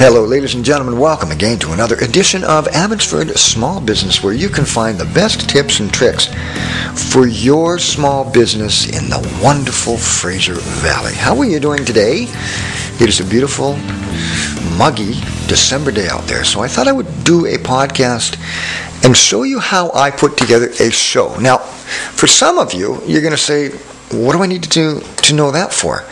Hello, ladies and gentlemen. Welcome again to another edition of Abbotsford Small Business, where you can find the best tips and tricks for your small business in the wonderful Fraser Valley. How are you doing today? It is a beautiful, muggy December day out there, so I thought I would do a podcast and show you how I put together a show. Now, for some of you, you're going to say, what do I need to know that for?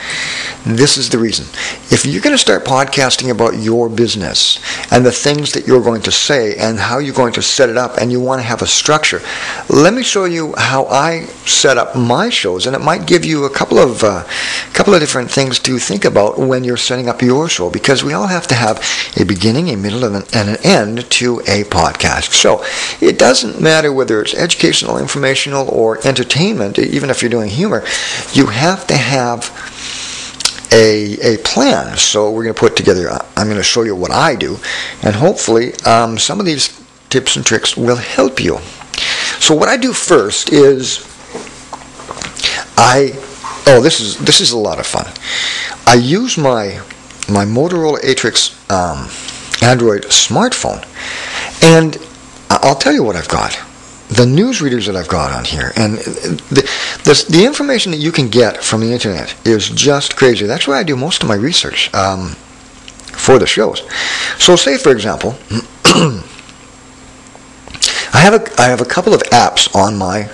This is the reason. If you're going to start podcasting about your business and the things that you're going to say and how you're going to set it up, and you want to have a structure, let me show you how I set up my shows, and it might give you a couple of different things to think about when you're setting up your show, because we all have to have a beginning, a middle, and an end to a podcast. So it doesn't matter whether it's educational, informational, or entertainment. Even if you're doing humor, you have to have a plan. So we're going to put together, I'm going to show you what I do, and hopefully some of these tips and tricks will help you. So what I do first is this is a lot of fun. I use my Motorola Atrix Android smartphone, and I'll tell you what I've got. The news readers that I've got on here, and the information that you can get from the internet is just crazy. That's why I do most of my research for the shows. So say, for example, I have a couple of apps on my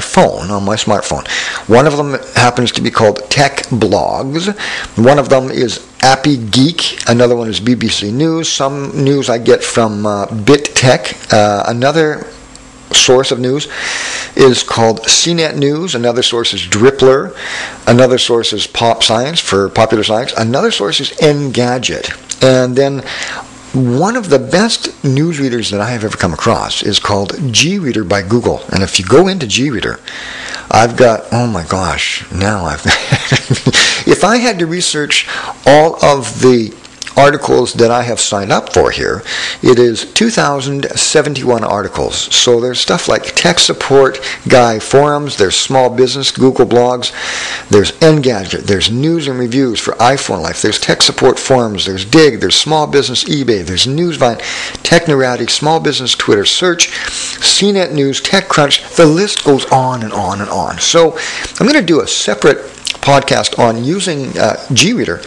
phone, on my smartphone. One of them happens to be called Tech Blogs. One of them is Appy Geek. Another one is BBC News. Some news I get from BitTech. Another source of news is called CNET News. Another source is Drippler. Another source is Pop Science for Popular Science. Another source is Engadget. And then one of the best news readers that I have ever come across is called G-Reader by Google. And if you go into G-Reader, I've got, oh my gosh, now I've if I had to research all of the articles that I have signed up for here, it is 2,071 articles. So there's stuff like tech support guy forums, there's small business Google blogs, there's Engadget, there's news and reviews for iPhone Life, there's tech support forums, there's Dig, there's small business eBay, there's Newsvine, Technorati, small business Twitter search, CNET News, TechCrunch. The list goes on and on and on. So I'm going to do a separate podcast on using G-Reader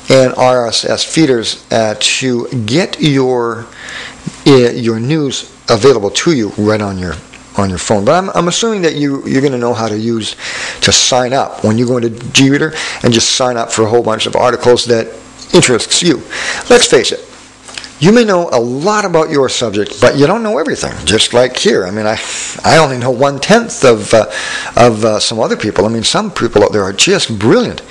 and RSS feeders to get your news available to you right on your phone. But I'm assuming that you're going to know how to sign up when you go into G-Reader and just sign up for a whole bunch of articles that interests you. Let's face it. You may know a lot about your subject, but you don't know everything. Just like here, I mean, I only know 1/10 of some other people. I mean, some people out there are just brilliant.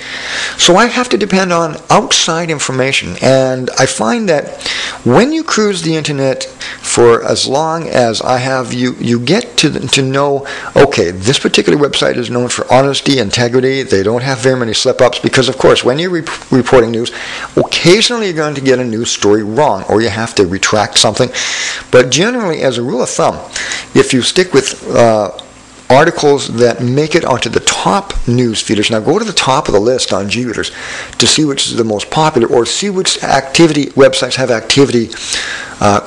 So I have to depend on outside information, and I find that when you cruise the internet for as long as I have, you get to know, okay, this particular website is known for honesty, integrity. They don't have very many slip-ups, because, of course, when you're reporting news, occasionally you're going to get a news story wrong, or you have to retract something. But generally, as a rule of thumb, if you stick with articles that make it onto the top news feeders. Now go to the top of the list on G-Readers to see which is the most popular, or see which websites have activity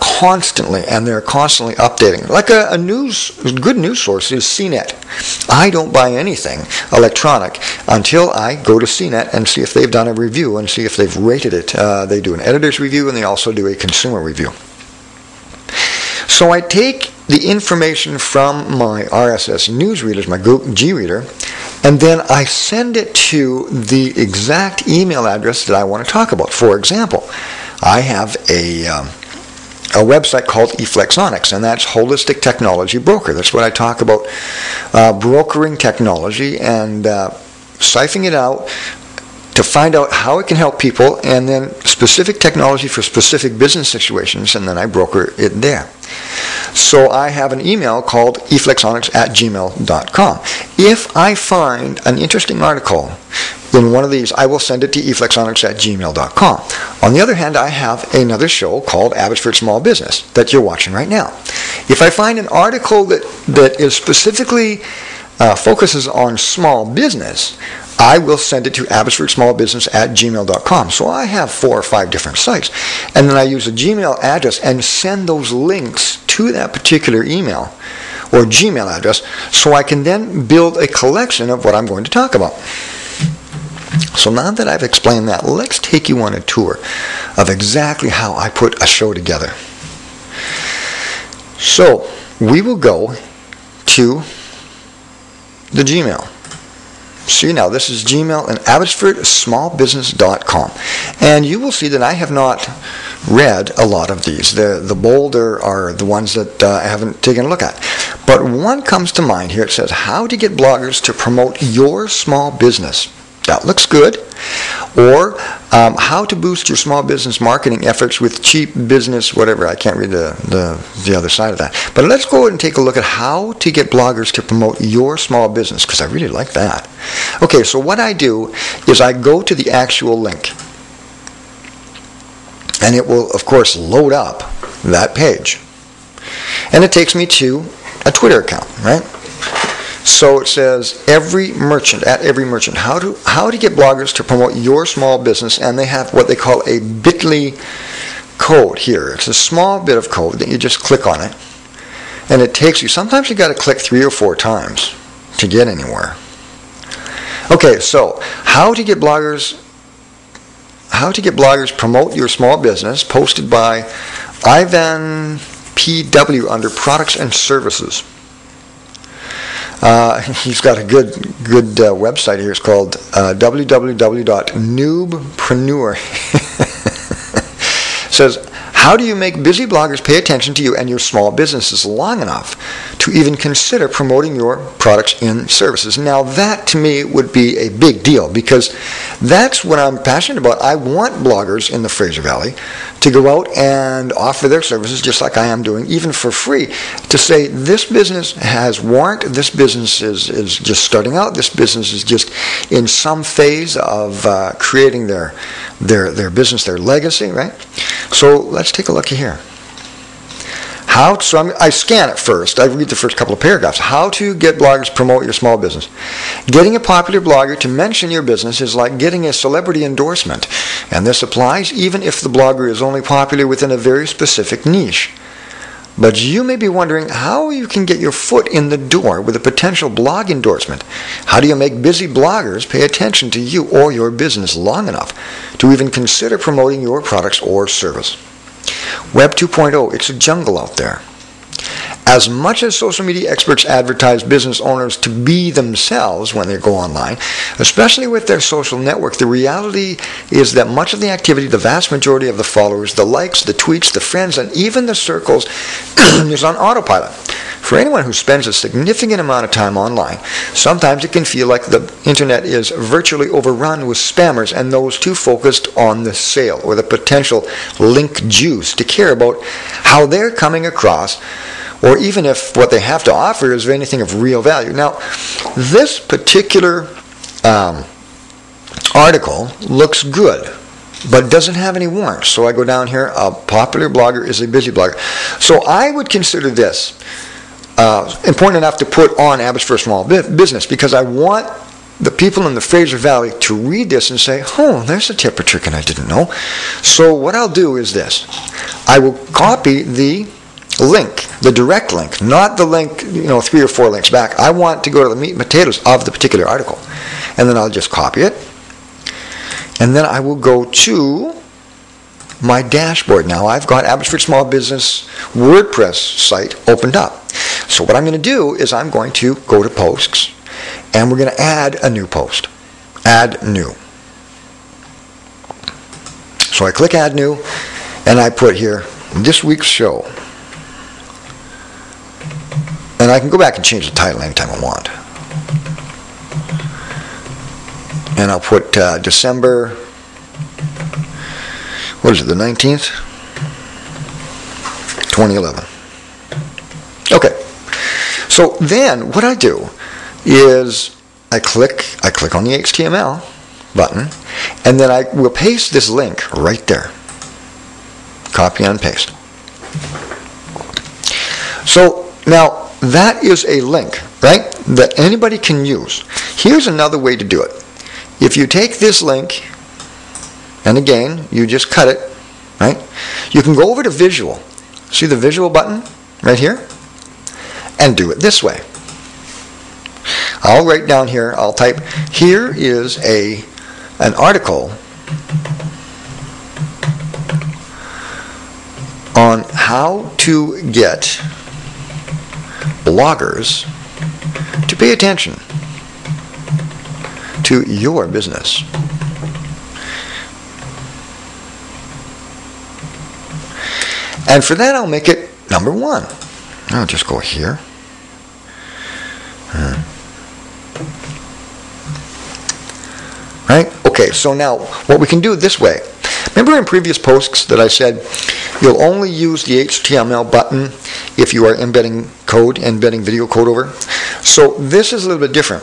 constantly, and they're constantly updating. Like a good news source is CNET. I don't buy anything electronic until I go to CNET and see if they've done a review and see if they've rated it. They do an editor's review, and they also do a consumer review. So I take the information from my RSS news readers, my G-Reader, and then I send it to the exact email address that I want to talk about. For example, I have a website called eFlexonics, and that's Holistic Technology Broker. That's what I talk about, brokering technology and siphoning it out to find out how it can help people, and then specific technology for specific business situations, and then I broker it there. So I have an email called eflexonics@gmail.com. If I find an interesting article in one of these, I will send it to eflexonics@gmail.com. On the other hand, I have another show called Abbotsford Small Business that you're watching right now. If I find an article that is specifically focuses on small business, I will send it to abbotsfordsmallbusiness@gmail.com. So I have 4 or 5 different sites. And then I use a Gmail address and send those links to that particular email or Gmail address, so I can then build a collection of what I'm going to talk about. So now that I've explained that, let's take you on a tour of exactly how I put a show together. So we will go to the Gmail. See, now this is Gmail and abbotsfordsmallbusiness.com. And you will see that I have not read a lot of these. The bolder are the ones that I haven't taken a look at. But one comes to mind here. It says, how to get bloggers to promote your small business. That looks good. Or how to boost your small business marketing efforts with cheap business, whatever. I can't read the other side of that. But let's go ahead and take a look at how to get bloggers to promote your small business, because I really like that. Okay, so what I do is I go to the actual link. And it will, of course, load up that page. And it takes me to a Twitter account, right? So it says every merchant, how to get bloggers to promote your small business, and they have what they call a bit.ly code here. It's a small bit of code that you just click on it, and it takes you, sometimes you got to click 3 or 4 times to get anywhere. Okay, so how to get bloggers promote your small business, posted by Ivan PW under products and services. He's got a good website here. It's called www.noobpreneur. Says, how do you make busy bloggers pay attention to you and your small businesses long enough to even consider promoting your products and services? Now that to me would be a big deal, because that's what I'm passionate about. I want bloggers in the Fraser Valley to go out and offer their services just like I am doing, even for free, to say this business has warrant, this business is just starting out, this business is just in some phase of creating their business, their legacy, right? So let's take a look here. I scan it first. I read the first couple of paragraphs. How to get bloggers to promote your small business. Getting a popular blogger to mention your business is like getting a celebrity endorsement, and this applies even if the blogger is only popular within a very specific niche. But you may be wondering how you can get your foot in the door with a potential blog endorsement. How do you make busy bloggers pay attention to you or your business long enough to even consider promoting your products or service? Web 2.0, it's a jungle out there. As much as social media experts advertise business owners to be themselves when they go online, especially with their social network, the reality is that much of the activity, the vast majority of the followers, the likes, the tweets, the friends, and even the circles is on autopilot. For anyone who spends a significant amount of time online, sometimes it can feel like the internet is virtually overrun with spammers and those too focused on the sale or the potential link juice to care about how they're coming across, or even if what they have to offer is anything of real value. Now, this particular article looks good, but doesn't have any warrants. So I go down here, a popular blogger is a busy blogger. So I would consider this important enough to put on Abbotsford Small Business, because I want the people in the Fraser Valley to read this and say, oh, there's a tip or trick and I didn't know. So what I'll do is this. I will copy the link, the direct link, not the link, 3 or 4 links back. I want to go to the meat and potatoes of the particular article. And then I'll just copy it. And then I will go to my dashboard. Now I've got Abbotsford Small Business WordPress site opened up. So what I'm going to do is I'm going to go to posts, and we're going to add a new post. Add new. So I click add new, and I put here this week's show. And I can go back and change the title anytime I want. And I'll put December, what is it, the 19th? 2011. Okay. So then what I do is I click on the HTML button, and then I will paste this link right there. Copy and paste. So now that is a link, right, that anybody can use. Here's another way to do it. if you take this link, and again, you just cut it, right? You can go over to visual. See the visual button right here? And do it this way. I'll write down here, I'll type, here is an article on how to get bloggers to pay attention to your business. And for that, I'll make it number 1. I'll just go here. Right? Okay, so now what we can do this way. Remember in previous posts that I said you'll only use the HTML button if you are embedding video code over? So this is a little bit different.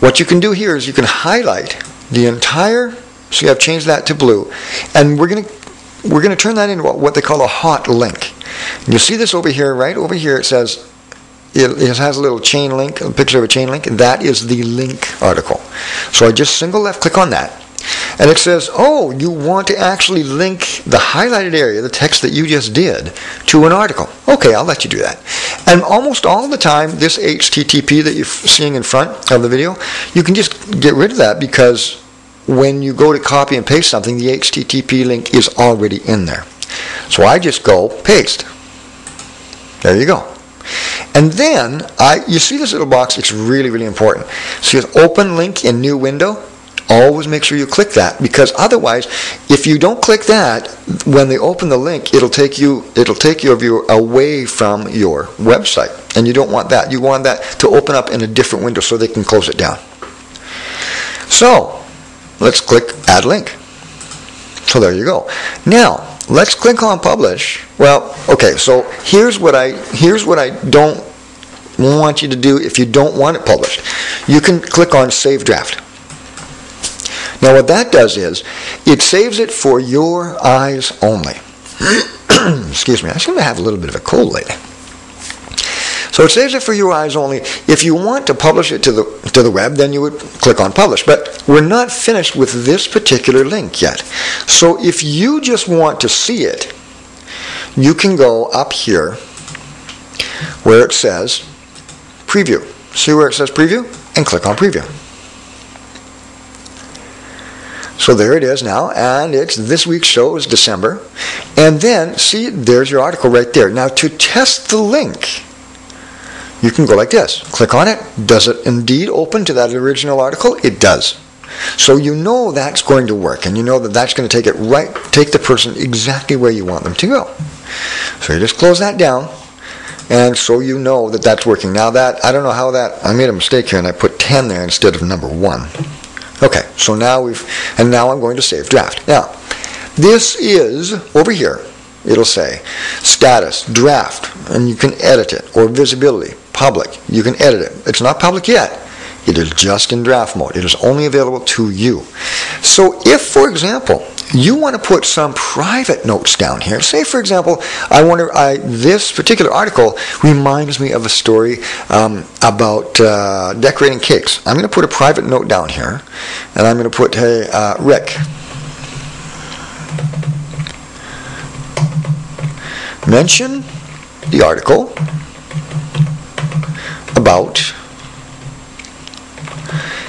What you can do here is you can highlight the entire, so I've changed that to blue, and we're going to turn that into what they call a hot link. And you'll see this over here, right over here it says, it has a little chain link, a picture of a chain link. That is the link article. So I just single left click on that. And it says, oh, you want to actually link the highlighted area, the text that you just did, to an article. Okay, I'll let you do that. And almost all the time, this HTTP that you're seeing in front of the video, you can just get rid of that because when you go to copy and paste something, the HTTP link is already in there. So I just go paste. There you go. And then, you see this little box, it's really, really important. So you have open link in new window. Always make sure you click that, because otherwise, if you don't click that, when they open the link, it'll take your viewer away from your website. And you don't want that. You want that to open up in a different window so they can close it down. So, let's click Add Link. So there you go. Now, let's click on Publish. Well, okay, so here's what I don't want you to do if you don't want it published. You can click on Save Draft. Now what that does is, it saves it for your eyes only. Excuse me, I seem to have a little bit of a cold lately. So it saves it for your eyes only. If you want to publish it to the web, then you would click on Publish. But we're not finished with this particular link yet. So if you just want to see it, you can go up here where it says Preview. See where it says Preview? And click on Preview. So there it is now, and it's this week's show is December. And then, see, there's your article right there. Now, to test the link, you can go like this. Click on it. Does it indeed open to that original article? It does. So you know that's going to work, and you know that that's going to take the person exactly where you want them to go. So you just close that down, and so you know that that's working. Now that, I don't know how that, I made a mistake here, and I put 10 there instead of number 1. Okay, so now now I'm going to save draft. Now, this is, over here, it'll say status, draft, and you can edit it, or visibility, public, you can edit it. It's not public yet. It is just in draft mode. It is only available to you. So if, for example, you want to put some private notes down here, say, for example, this particular article reminds me of a story about decorating cakes. I'm going to put a private note down here, and I'm going to put, hey, Rick, mention the article about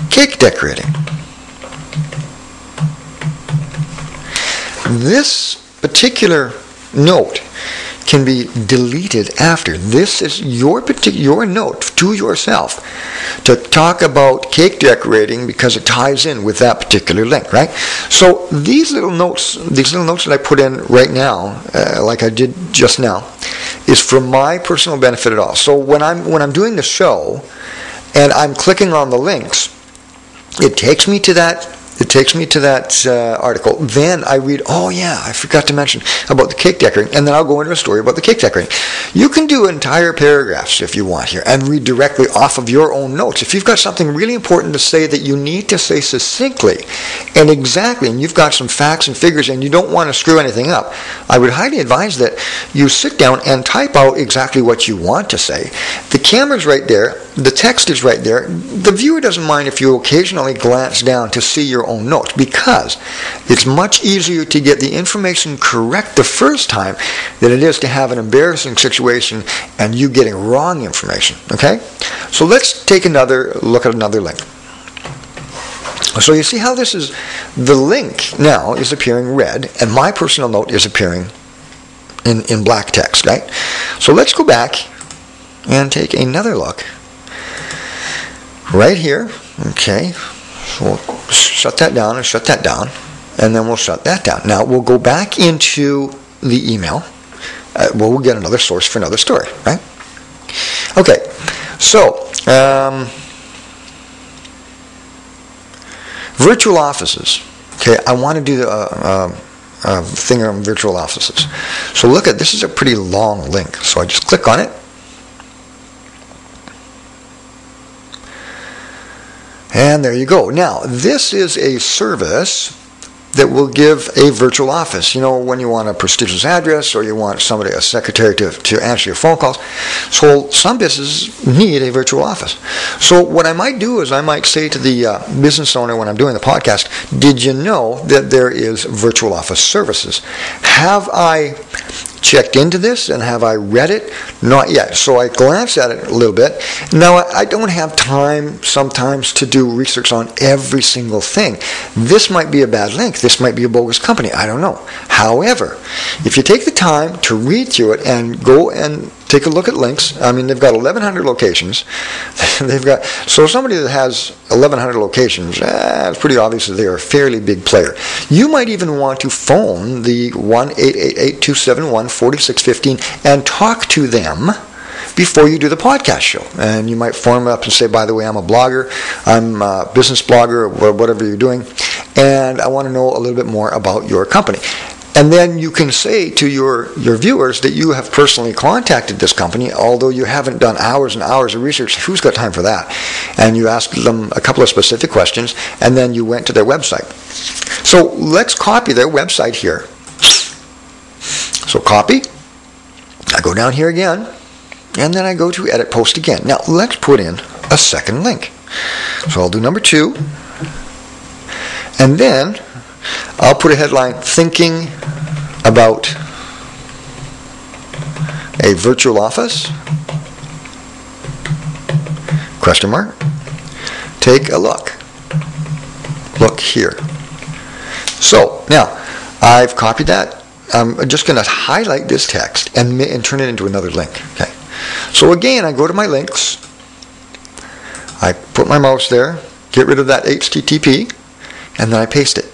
cake decorating. This particular note can be deleted after. This is your note to yourself to talk about cake decorating because it ties in with that particular link, right? So these little notes that I put in right now, like I did just now, is for my personal benefit at all. So when I'm doing the show and I'm clicking on the links, it takes me to that it takes me to that article. Then I read, oh yeah, I forgot to mention about the cake decorating, and then I'll go into a story about the cake decorating. You can do entire paragraphs if you want here and read directly off of your own notes. If you've got something really important to say that you need to say succinctly and exactly, and you've got some facts and figures and you don't want to screw anything up, I would highly advise that you sit down and type out exactly what you want to say. The camera's right there, the text is right there. The viewer doesn't mind if you occasionally glance down to see your own notes, because it's much easier to get the information correct the first time than it is to have an embarrassing situation and you getting wrong information. Okay? So let's take another look at another link. So you see how this is, the link now is appearing red and my personal note is appearing in black text, right? So let's go back and take another look. Right here, okay, so we'll shut that down and shut that down, and then we'll shut that down. Now we'll go back into the email. We'll get another source for another story, right? Okay, so virtual offices. Okay, I want to do a thing on virtual offices. So look at this is a pretty long link. So I just click on it. And there you go. Now, this is a service that will give a virtual office. You know, when you want a prestigious address or you want somebody, a secretary to answer your phone calls. So some businesses need a virtual office. So what I might do is I might say to the business owner when I'm doing the podcast, did you know that there is virtual office services? Have I checked into this and have I read it? Not yet. So I glance at it a little bit. Now, I don't have time sometimes to do research on every single thing. This might be a bad link. This might be a bogus company. I don't know. However, if you take the time to read through it and go and take a look at links, I mean, they've got 1,100 locations. So somebody that has 1,100 locations, it's pretty obvious that they're a fairly big player. You might even want to phone the 1-888-271-4615 and talk to them before you do the podcast show. And you might phone them up and say, by the way, I'm a blogger, I'm a business blogger, or whatever you're doing, and I want to know a little bit more about your company. And then you can say to your viewers that you have personally contacted this company, although you haven't done hours and hours of research. Who's got time for that? And you asked them a couple of specific questions, and then you went to their website. So let's copy their website here. So copy. I go down here again, and then I go to edit post again. Now let's put in a second link. So I'll do number 2, and then I'll put a headline, thinking about a virtual office, question mark, take a look, look here. So now I've copied that. I'm just going to highlight this text and turn it into another link. Okay. So again, I go to my links, I put my mouse there, get rid of that HTTP, and then I paste it.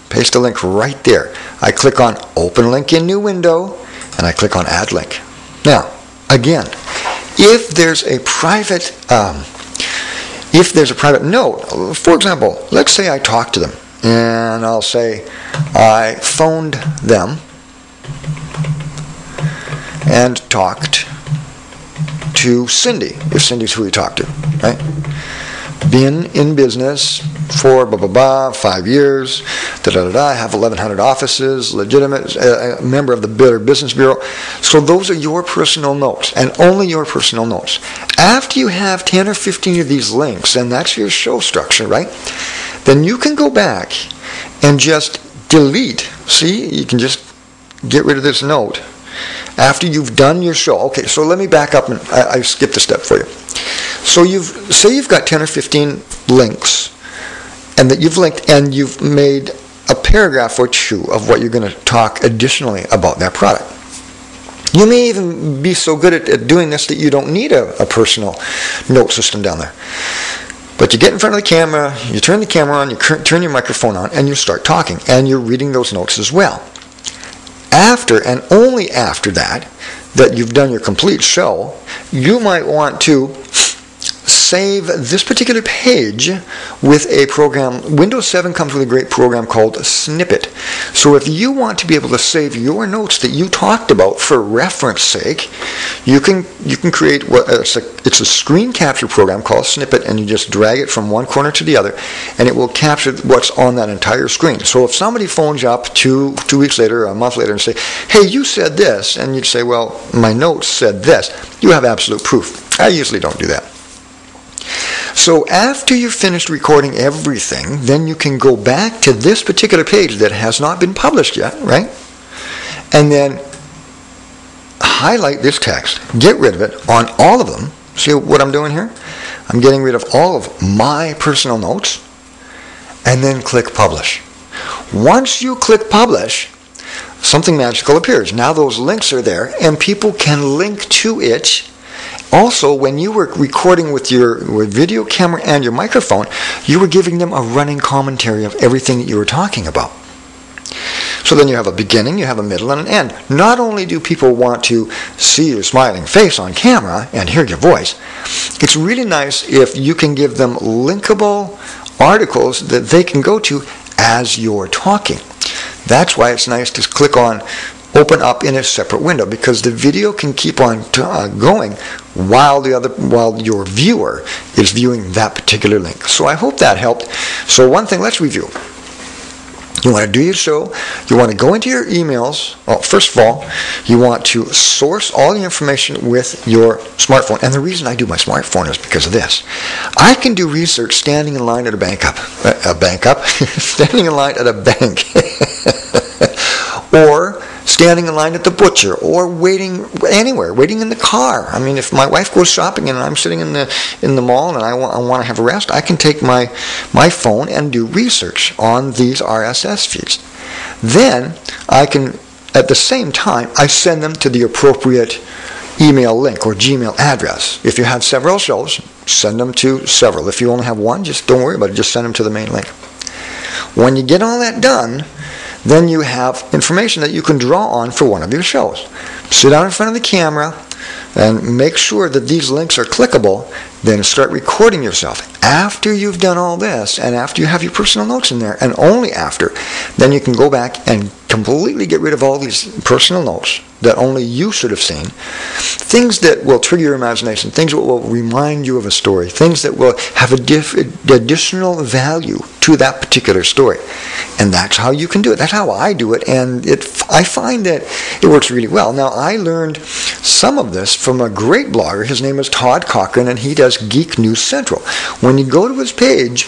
Paste a link right there. I click on Open Link in New Window, and I click on Add Link. Now, again, if there's a private note, for example, let's say I talk to them, and I'll say I phoned them and talked to Cindy, if Cindy's who you talk to, right? Been in business for 5 years, I have 1,100 offices, legitimate, member of the Better Business Bureau. So those are your personal notes, and only your personal notes. After you have 10 or 15 of these links, and that's your show structure, right? Then you can go back and just delete. See, you can just get rid of this note after you've done your show. Okay, so let me back up, and I skipped a step for you. So you've got 10 or 15 links, and that you've linked, and you've made a paragraph or 2 of what you're going to talk additionally about that product. You may even be so good at doing this that you don't need a personal note system down there. But you get in front of the camera, you turn the camera on, you turn your microphone on, and you start talking, and you're reading those notes as well. After, and only after that you've done your complete show, you might want to save this particular page with a program. Windows 7 comes with a great program called Snippet. So if you want to be able to save your notes that you talked about for reference sake, you can create it's a screen capture program called Snippet, and you just drag it from one corner to the other, and it will capture what's on that entire screen. So if somebody phones you up two weeks later or a month later and say, hey, you said this, and you'd say, well, my notes said this, you have absolute proof. I usually don't do that. So after you've finished recording everything, then you can go back to this particular page that has not been published yet, right? And then highlight this text, get rid of it on all of them. See what I'm doing here? I'm getting rid of all of my personal notes, and then click publish. Once you click publish, something magical appears. Now those links are there, and people can link to it. Also, when you were recording with your video camera and your microphone, you were giving them a running commentary of everything that you were talking about. So then you have a beginning, you have a middle, and an end. Not only do people want to see your smiling face on camera and hear your voice, it's really nice if you can give them linkable articles that they can go to as you're talking. That's why it's nice to click on open up in a separate window, because the video can keep on going while your viewer is viewing that particular link. So I hope that helped. So one thing, let's review. You want to do your show. You want to go into your emails. Well, first of all, you want to source all the information with your smartphone. And the reason I do my smartphone is because of this. I can do research standing in line at standing in line at a bank. Or standing in line at the butcher, or waiting anywhere, waiting in the car. I mean, if my wife goes shopping and I'm sitting in the mall and I want to have a rest, I can take my phone and do research on these RSS feeds. Then I can, at the same time, I send them to the appropriate email link or Gmail address. If you have several shows, send them to several. If you only have one, just don't worry about it. Just send them to the main link. When you get all that done, then you have information that you can draw on for one of your shows. Sit down in front of the camera and make sure that these links are clickable, then start recording yourself. After you've done all this, and after you have your personal notes in there, and only after, then you can go back and completely get rid of all these personal notes that only you should have seen, things that will trigger your imagination, things that will remind you of a story, things that will have additional value to that particular story. And that's how you can do it. That's how I do it, and I find that it works really well. Now, I learned some of this from a great blogger. His name is Todd Cochran, and he does Geek News Central. When you go to his page,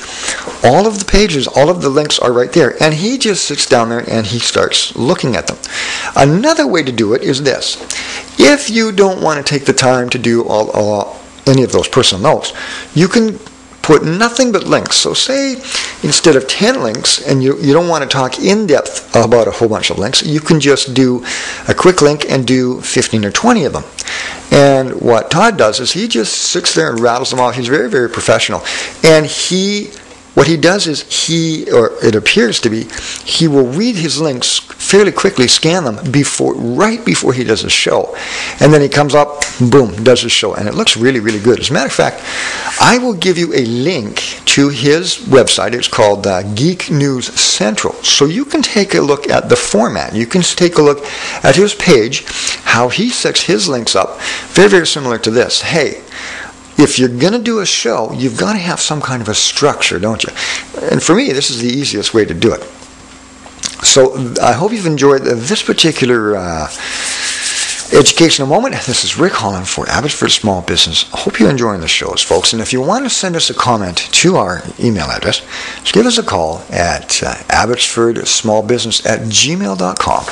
all of the pages, all of the links are right there, and he just sits down there and he starts looking at them. Another way to do it is this. If you don't want to take the time to do any of those personal notes, you can put nothing but links. So say instead of 10 links, and you don't want to talk in depth about a whole bunch of links, you can just do a quick link and do 15 or 20 of them. And what Todd does is he just sits there and rattles them off. He's very, very professional. And what he does is it appears to be, he will read his links fairly quickly, scan them right before he does his show. And then he comes up, boom, does his show. And it looks really, really good. As a matter of fact, I will give you a link to his website. It's called Geek News Central. So you can take a look at the format. You can take a look at his page, how he sets his links up. Very, very similar to this. Hey, if you're going to do a show, you've got to have some kind of a structure, don't you? And for me, this is the easiest way to do it. So I hope you've enjoyed this particular educational moment. This is Rick Haaland for Abbotsford Small Business. I hope you're enjoying the shows, folks. And if you want to send us a comment to our email address, just give us a call at abbotsfordsmallbusiness@gmail.com,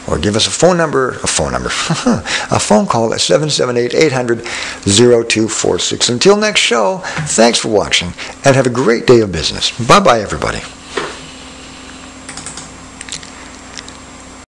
or give us a phone call at 778-800-0246. Until next show, thanks for watching, and have a great day of business. Bye-bye, everybody.